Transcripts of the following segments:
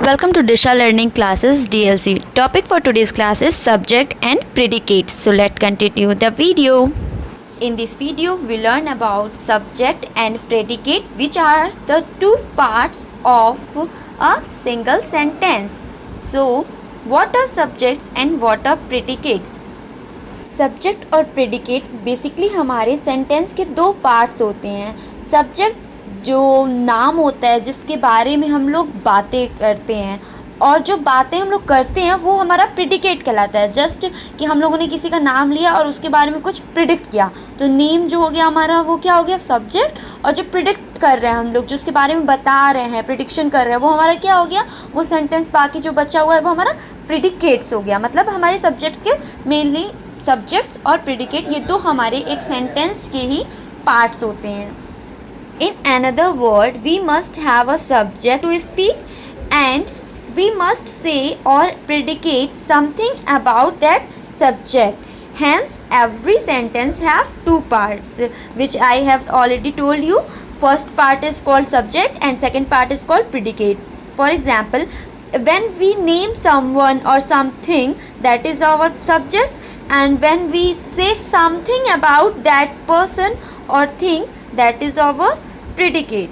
Welcome to Disha Learning Classes DLC. Topic for today's class is subject and predicate. So let's continue the video. In this video we learn about subject and predicate, which are the two parts of a single sentence. So what are subjects and what are predicates? Subject और predicates basically हमारे sentence के दो parts होते हैं. Subject जो नाम होता है जिसके बारे में हम लोग बातें करते हैं, और जो बातें हम लोग करते हैं वो हमारा प्रेडिकेट कहलाता है. जस्ट कि हम लोगों ने किसी का नाम लिया और उसके बारे में कुछ प्रिडिक्ट किया, तो नेम जो हो गया हमारा वो क्या हो गया, सब्जेक्ट. और जो प्रिडिक्ट कर रहे हैं हम लोग, जो उसके बारे में बता रहे हैं, प्रिडिक्शन कर रहे हैं, वो हमारा क्या हो गया, वो सेंटेंस बाकी जो बचा हुआ है वो हमारा प्रेडिकेट्स हो गया. मतलब हमारे सब्जेक्ट्स के मेनली सब्जेक्ट्स और प्रेडिकेट ये दो हमारे एक सेंटेंस के ही पार्ट्स होते हैं. In another word, we must have a subject to speak and we must say or predicate something about that subject. Hence, every sentence have two parts, which I have already told you. First part is called subject and second part is called predicate. For example, when we name someone or something, that is our subject, and when we say something about that person or thing, that is our predicate.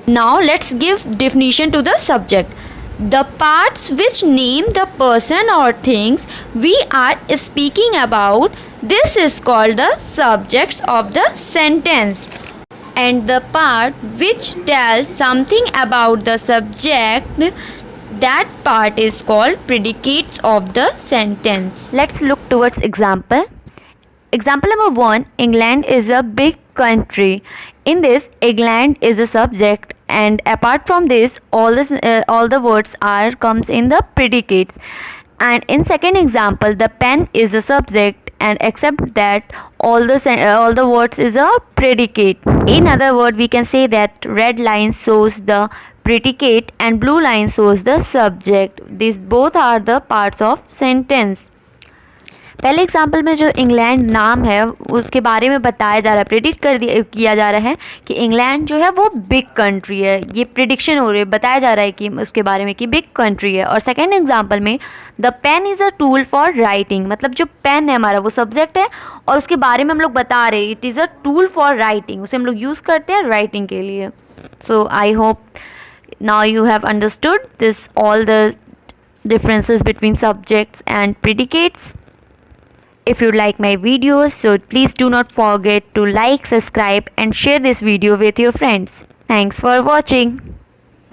Now let's give definition to the subject. The parts which name the person or things we are speaking about, this is called the subjects of the sentence. And the part which tells something about the subject, that part is called predicates of the sentence. Let's look towards example. Example number 1, England is a big country. In this, England is a subject, and apart from this, all the words are comes in the predicates. And in second example, the pen is a subject, and except that all the words is a predicate. In other word, we can say that red line shows the predicate and blue line shows the subject. These both are the parts of sentence. पहले example में जो England नाम है उसके बारे में बताया जा रहा है, प्रेडिक्ट किया जा रहा है कि इंग्लैंड जो है वो बिग कंट्री है. ये प्रेडिक्शन हो रही है, बताया जा रहा है कि उसके बारे में कि बिग कंट्री है. और सेकेंड एग्जाम्पल में the pen is a tool for writing, मतलब जो पेन है हमारा वो सब्जेक्ट है और उसके बारे में हम लोग बता रहे हैं it is a tool for writing, उसे हम लोग यूज़ करते हैं राइटिंग के लिए. So I hope now you have understood this all the differences between subjects and predicates. If you like my videos, so please do not forget to like, subscribe and share this video with your friends. Thanks for watching.